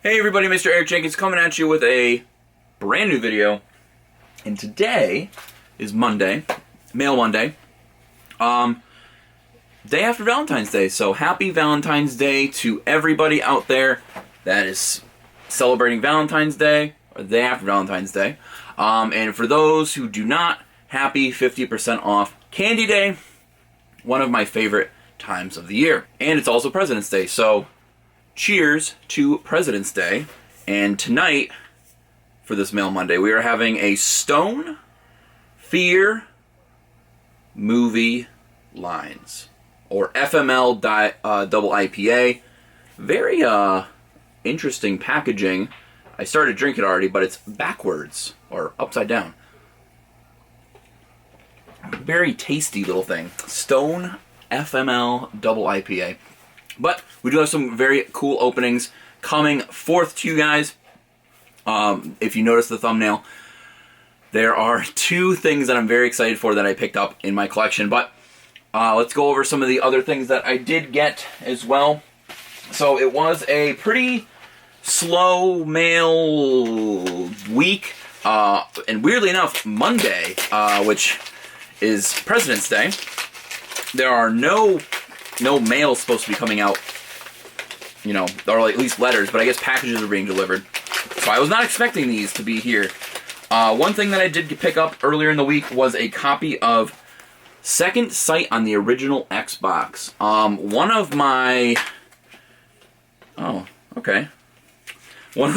Hey everybody, Mr. Eric Jenkins coming at you with a brand new video. And today is Monday, Mail Monday, day after Valentine's Day. So happy Valentine's Day to everybody out there that is celebrating Valentine's Day, or the day after Valentine's Day. And for those who do not, happy 50% off Candy Day, one of my favorite times of the year. And it's also President's Day, so cheers to President's Day. And tonight, for this Mail Monday, we are having a Stone Fear Movie Lines, or FML double IPA. Very interesting packaging. I started drinking it already, but it's backwards, or upside down. Very tasty little thing. Stone FML double IPA. But we do have some very cool openings coming forth to you guys. If you notice the thumbnail, there are two things that I'm very excited for that I picked up in my collection. But let's go over some of the other things that I did get as well. So it was a pretty slow mail week. And weirdly enough, Monday, which is President's Day, there are no mail supposed to be coming out, you know, or at least letters, but I guess packages are being delivered. So I was not expecting these to be here. One thing that I did pick up earlier in the week was a copy of Second Sight on the original Xbox. One of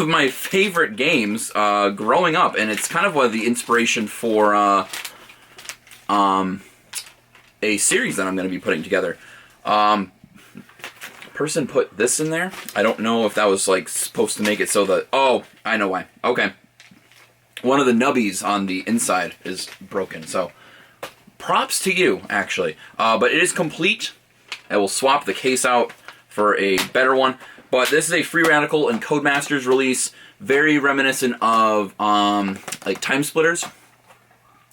my favorite games growing up, and it's kind of one of the inspiration for a series that I'm going to be putting together. Person put this in there. I don't know if that was like supposed to make it so that... Oh, I know why. Okay. One of the nubbies on the inside is broken, so props to you, actually. But it is complete. I will swap the case out for a better one. But this is a Free Radical and Codemasters release. Very reminiscent of like Time Splitters.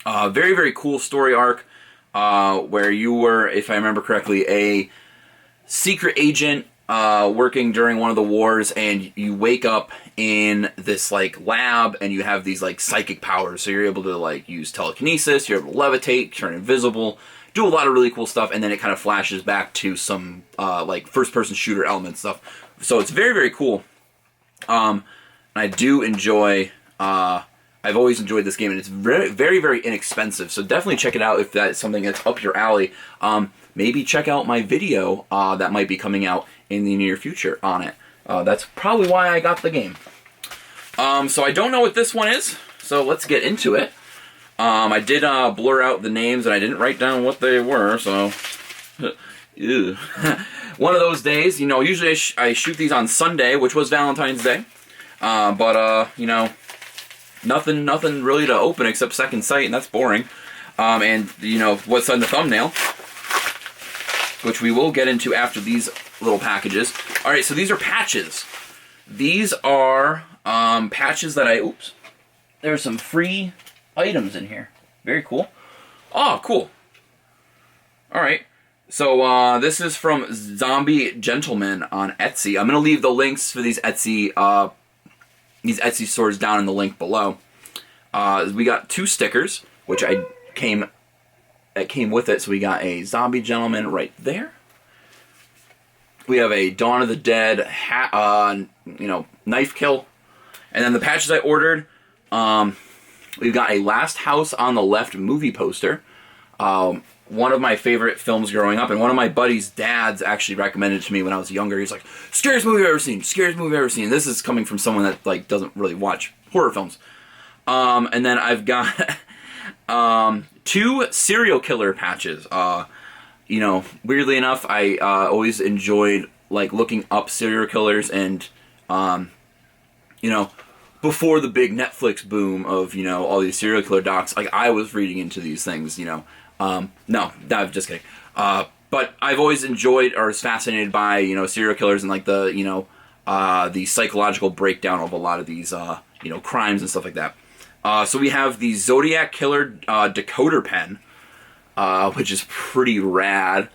Very, very cool story arc. Where you were, if I remember correctly, a secret agent working during one of the wars, and you wake up in this like lab, and you have these like psychic powers. So you're able to like use telekinesis, you're able to levitate, turn invisible, do a lot of really cool stuff, and then it kind of flashes back to some like first-person shooter element stuff. So it's very, very cool. And I do enjoy... I've always enjoyed this game, and it's very, very, very inexpensive. So definitely check it out if that's something that's up your alley. Maybe check out my video that might be coming out in the near future on it. That's probably why I got the game. So I don't know what this one is, so let's get into it. I did blur out the names, and I didn't write down what they were, so... Ew. One of those days, you know, usually I shoot these on Sunday, which was Valentine's Day. But you know... Nothing really to open except Second Sight, and that's boring. And, you know, what's on the thumbnail, which we will get into after these little packages. Alright, so these are patches. These are patches that oops. There's some free items in here. Very cool. Oh, cool. Alright. So, this is from Zombie Gentleman on Etsy. I'm going to leave the links for these Etsy stores down in the link below. We got two stickers, which came with it. So we got a Zombie Gentleman right there. We have a Dawn of the Dead knife kill. And then the patches I ordered, we've got a Last House on the Left movie poster. One of my favorite films growing up, and one of my buddy's dads actually recommended it to me when I was younger. He's like, scariest movie I've ever seen, scariest movie I've ever seen. This is coming from someone that like doesn't really watch horror films. And then I've got two serial killer patches. You know, weirdly enough, I always enjoyed like looking up serial killers, and you know, before the big Netflix boom of, you know, all these serial killer docs, like I was reading into these things, you know. No, I'm just kidding. But I've always enjoyed or was fascinated by, you know, serial killers and like the, you know, the psychological breakdown of a lot of these, you know, crimes and stuff like that. So we have the Zodiac Killer decoder pen, which is pretty rad.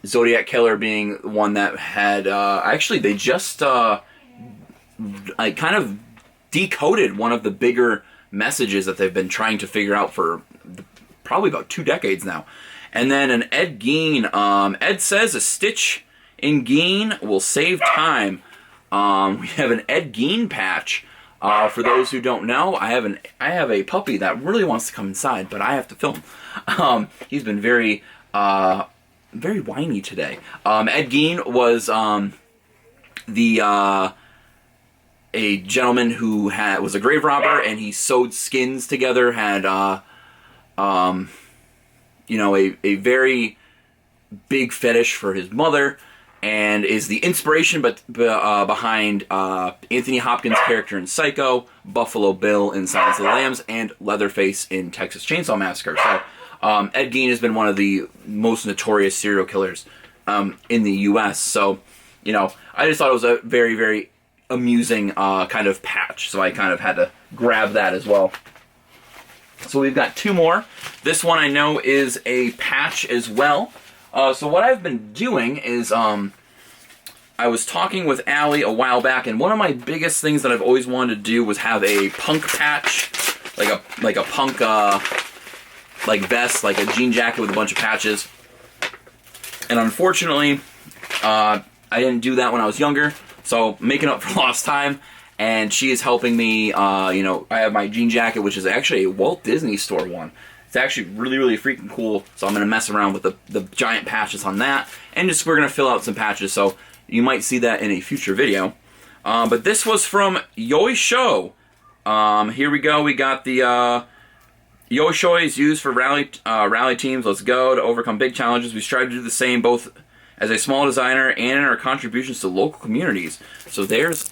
Zodiac Killer being one that had, actually they just I kind of decoded one of the bigger messages that they've been trying to figure out for probably about 2 decades now. And then an Ed Gein. Ed says a stitch in Gein will save time. We have an Ed Gein patch. For those who don't know, I have a puppy that really wants to come inside, but I have to film. He's been very whiny today. Ed Gein was a gentleman who was a grave robber, and he sewed skins together. Had a very big fetish for his mother, and is the inspiration behind Anthony Hopkins' character in Psycho, Buffalo Bill in Silence of the Lambs, and Leatherface in Texas Chainsaw Massacre. So Ed Gein has been one of the most notorious serial killers in the U.S. So, I just thought it was a very, very amusing kind of patch. So I kind of had to grab that as well. So we've got 2 more. This one I know is a patch as well. So what I've been doing is, I was talking with Allie a while back, and one of my biggest things that I've always wanted to do was have a punk patch, like a punk, like vest, like a jean jacket with a bunch of patches. And unfortunately, I didn't do that when I was younger, so making up for lost time. And she is helping me. I have my jean jacket, which is actually a Walt Disney Store one. It's actually really, really freaking cool. So I'm going to mess around with the giant patches on that. And we're going to fill out some patches. So you might see that in a future video. But this was from Yoisho. Here we go. We got the Yoisho is used for rally teams. Let's go. To overcome big challenges, we strive to do the same both as a small designer and in our contributions to local communities. So there's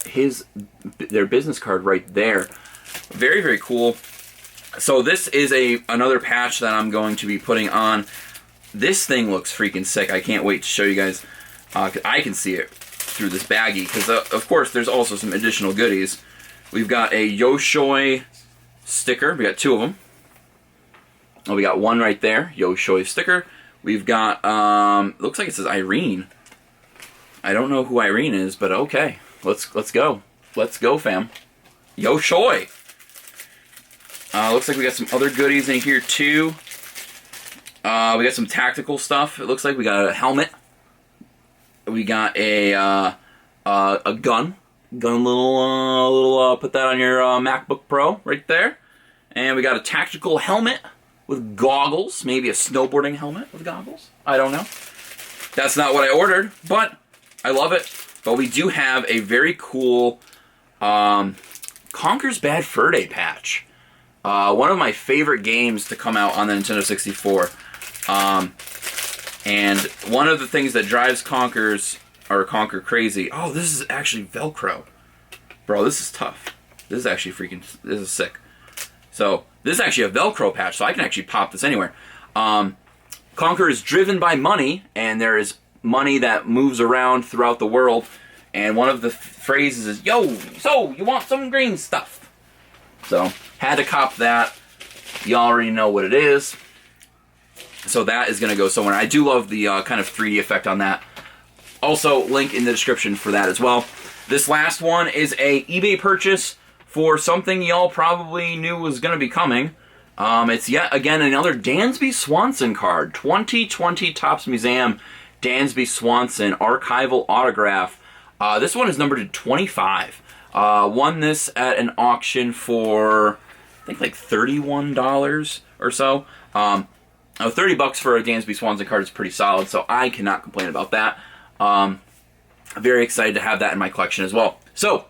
their business card right there. Very, very cool. So this is another patch that I'm going to be putting on. This thing looks freaking sick. I can't wait to show you guys. I can see it through this baggie, because of course there's also some additional goodies. We've got a Yoisho sticker. We got 2 of them. Oh, we got one right there, Yoisho sticker. We've got looks like it says Irene. I don't know who Irene is, but okay. Let's go. Let's go, fam. Yoisho. Looks like we got some other goodies in here too. We got some tactical stuff. It looks like we got a helmet. We got a gun. Little put that on your MacBook Pro right there. And we got a tactical helmet with goggles. Maybe a snowboarding helmet with goggles. I don't know. That's not what I ordered, but I love it. But we do have a very cool Conker's Bad Fur Day patch. One of my favorite games to come out on the Nintendo 64. And one of the things that drives Conker crazy... Oh, this is actually Velcro. Bro, this is tough. This is actually this is sick. So, this is actually a Velcro patch, so I can actually pop this anywhere. Conker is driven by money, and there is money that moves around throughout the world. And one of the phrases is, "Yo, so, you want some green stuff?" So, had to cop that. You already know what it is. So that is going to go somewhere. I do love the kind of 3D effect on that. Also, link in the description for that as well. This last one is a eBay purchase for something y'all probably knew was going to be coming. It's yet again another Dansby Swanson card. 2020 Topps Museum Dansby Swanson archival autograph. This one is numbered to 25. Won this at an auction for, I think, like $31 or so. 30 bucks for a Dansby Swanson card is pretty solid, so I cannot complain about that. Very excited to have that in my collection as well. So,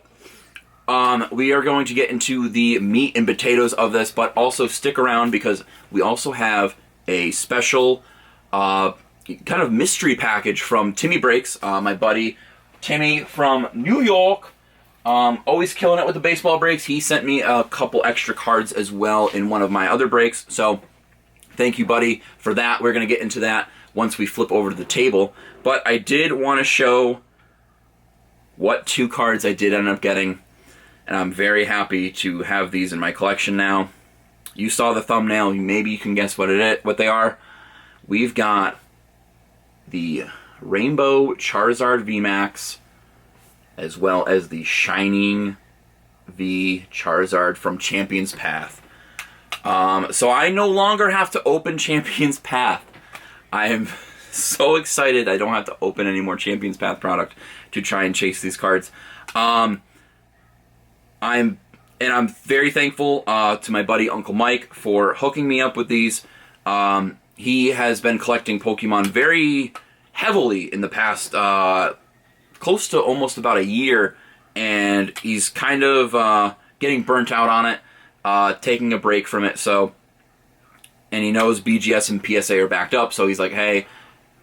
we are going to get into the meat and potatoes of this, but also stick around because we also have a special kind of mystery package from TimmyBreaks. My buddy Timmy from New York, always killing it with the baseball breaks. He sent me a couple extra cards as well in one of my other breaks, so thank you, buddy, for that. We're going to get into that once we flip over to the table. But I did want to show what 2 cards I did end up getting. And I'm very happy to have these in my collection now. You saw the thumbnail. Maybe you can guess what they are. We've got the Rainbow Charizard VMAX as well as the Shining V Charizard from Champion's Path. So I no longer have to open Champion's Path. I am so excited I don't have to open any more Champion's Path product to try and chase these cards. I'm very thankful to my buddy Uncle Mike for hooking me up with these. He has been collecting Pokemon very heavily in the past, close to almost about a year, and he's kind of getting burnt out on it, taking a break from it. So, and he knows BGS and PSA are backed up, so he's like, hey,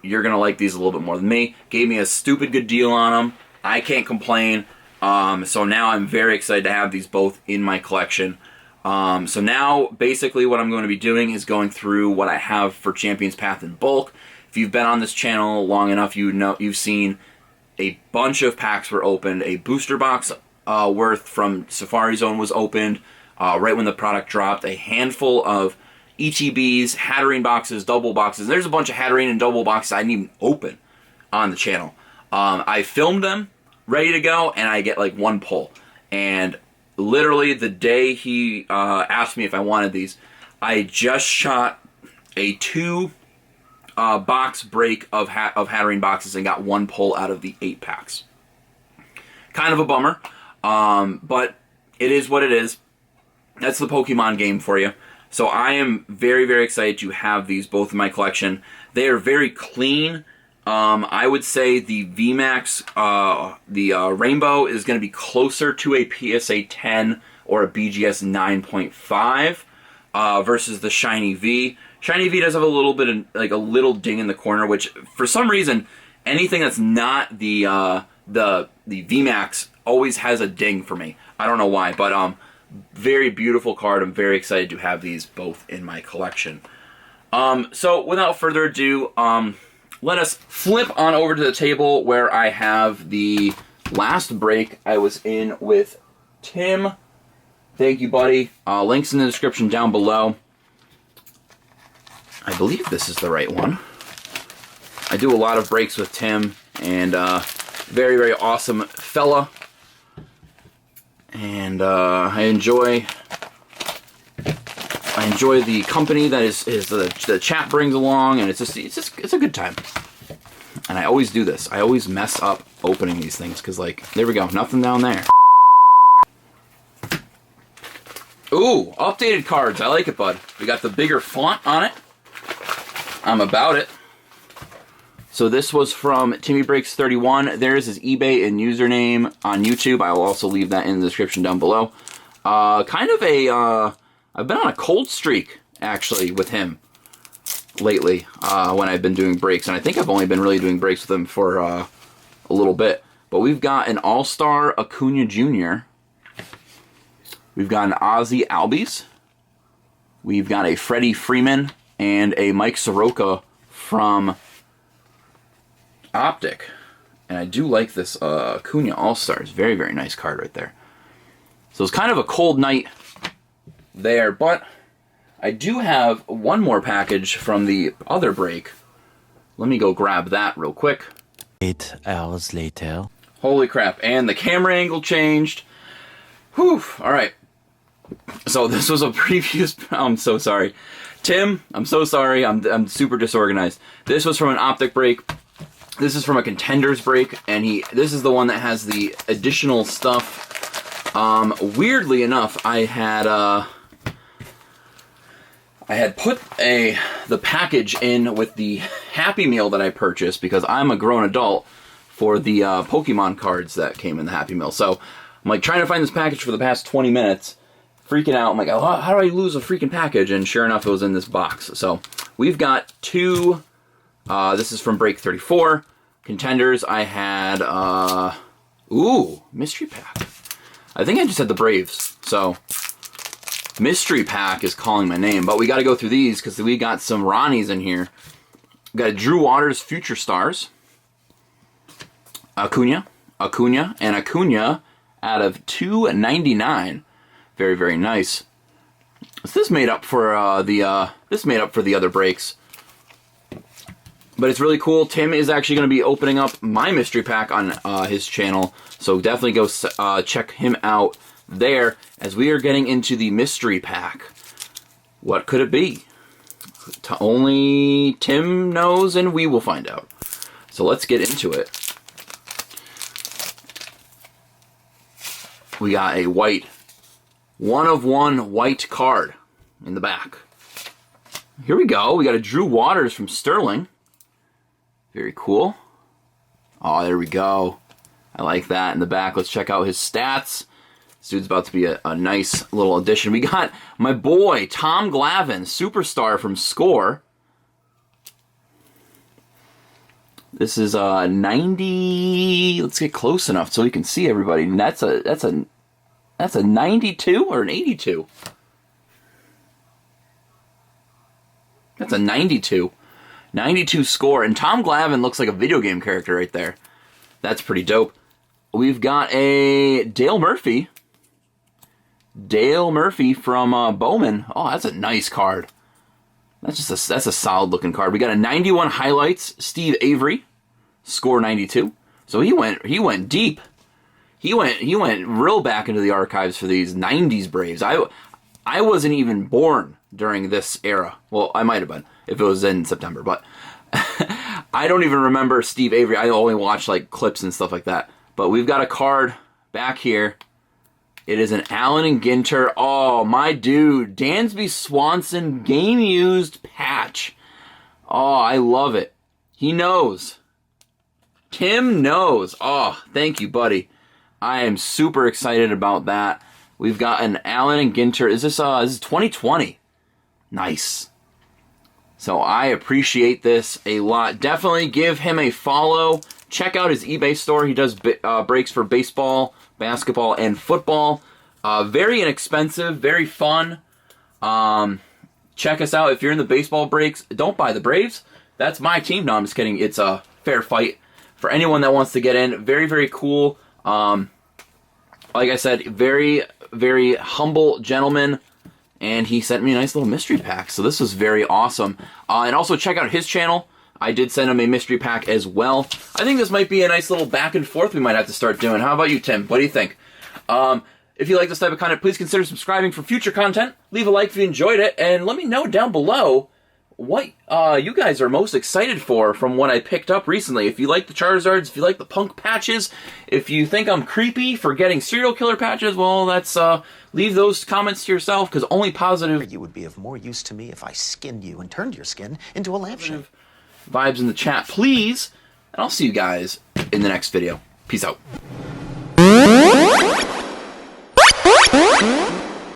you're going to like these a little bit more than me. Gave me a stupid good deal on them. I can't complain. So now I'm very excited to have these both in my collection. So now basically what I'm going to be doing is going through what I have for Champion's Path in bulk. If you've been on this channel long enough, you've seen a bunch of packs were opened. A booster box worth from Safari Zone was opened right when the product dropped. A handful of ETBs, Hatterene boxes, double boxes. There's a bunch of Hatterene and double boxes I didn't even open on the channel. I filmed them, ready to go, and I get like one pull. And literally the day he asked me if I wanted these, I just shot a 2 box break of Hatterene boxes and got one pull out of the 8 packs. Kind of a bummer, but it is what it is. That's the Pokemon game for you. So I am very, very excited to have these both in my collection. They are very clean. I would say the VMAX, the Rainbow is going to be closer to a PSA 10 or a BGS 9.5 versus the Shiny V. Shiny V does have a little bit of, like a little ding in the corner, which for some reason, anything that's not the VMAX always has a ding for me. I don't know why, but very beautiful card. I'm very excited to have these both in my collection. So without further ado, let us flip on over to the table where I have the last break I was in with Tim. Thank you, buddy. Links in the description down below. I believe this is the right one. I do a lot of breaks with Tim, and very, very awesome fella. And I enjoy the company that the chat brings along, and it's a good time. And I always do this. I always mess up opening these things because, like, there we go, nothing down there. Ooh, updated cards. I like it, bud. We got the bigger font on it. I'm about it. So this was from TimmyBreaks 31. There's his eBay and username on YouTube. I will also leave that in the description down below. Kind of a I've been on a cold streak, actually, with him lately when I've been doing breaks. And I think I've only been really doing breaks with him for a little bit. But we've got an All-Star Acuna Jr. We've got an Ozzy Albies. We've got a Freddie Freeman and a Mike Soroka from Optic. And I do like this Acuna All-Stars. Very, very nice card right there. So it's kind of a cold night there, but I do have one more package from the other break. Let me go grab that real quick. 8 hours later. Holy crap, and the camera angle changed. Whew, alright. So this was a previous... I'm so sorry. Tim, I'm so sorry. I'm super disorganized. This was from an Optic break. This is from a Contenders break, and this is the one that has the additional stuff. Weirdly enough, I had put the package in with the Happy Meal that I purchased because I'm a grown adult for the Pokemon cards that came in the Happy Meal. So I'm like trying to find this package for the past 20 minutes, freaking out. I'm like, oh, how do I lose a freaking package? And sure enough, it was in this box. So we've got two. This is from Break 34. Contenders, I had, Mystery Pack. I think I just had the Braves. So Mystery Pack is calling my name. But we got to go through these because we got some Ronnies in here. We got a Drew Waters Future Stars. Acuna, and Acuna out of 299. Very, very nice. So this made up for the other breaks. But it's really cool. Tim is actually going to be opening up my mystery pack on his channel. So definitely go check him out there as we are getting into the mystery pack. What could it be? Only Tim knows and we will find out. So let's get into it. We got a white, 1/1 white card in the back. Here we go. We got a Drew Waters from Sterling. Very cool. Oh, there we go. I like that in the back. Let's check out his stats. This dude's about to be a nice little addition. We got my boy, Tom Glavine, superstar from Score. This is 90. Let's get close enough so we can see everybody. And that's a 92 or an 82. That's a 92. 92 Score. And Tom Glavine looks like a video game character right there. That's pretty dope. We've got a Dale Murphy. Dale Murphy from Bowman. Oh, that's a nice card. That's a solid looking card. We got a 91 highlights, Steve Avery, Score 92. So he went deep. He went real back into the archives for these 90s Braves. I wasn't even born during this era. Well, I might have been if it was in September, but I don't even remember Steve Avery. I only watched like clips and stuff like that. But we've got a card back here. It is an Allen and Ginter. Oh, my dude. Dansby Swanson game-used patch. Oh, I love it. He knows. Tim knows. Oh, thank you, buddy. I am super excited about that. We've got an Allen and Ginter. Is this is 2020? Nice. So I appreciate this a lot. Definitely give him a follow. Check out his eBay store. He does breaks for baseball, basketball, and football. Very inexpensive, very fun. Check us out if you're in the baseball breaks. Don't buy the Braves. That's my team. No, I'm just kidding. It's a fair fight for anyone that wants to get in. Very, very cool. Like I said, very, very humble gentleman. And he sent me a nice little mystery pack. So this was very awesome. And also check out his channel. I did send him a mystery pack as well. I think this might be a nice little back and forth we might have to start doing. How about you, Tim? What do you think? If you like this type of content, please consider subscribing for future content. Leave a like if you enjoyed it. And let me know down below what you guys are most excited for from what I picked up recently. If you like the Charizards, if you like the Punk patches, if you think I'm creepy for getting serial killer patches, well, that's leave those comments to yourself, because only positive... You would be of more use to me if I skinned you and turned your skin into a lampshade. Vibes in the chat, please. And I'll see you guys in the next video. Peace out.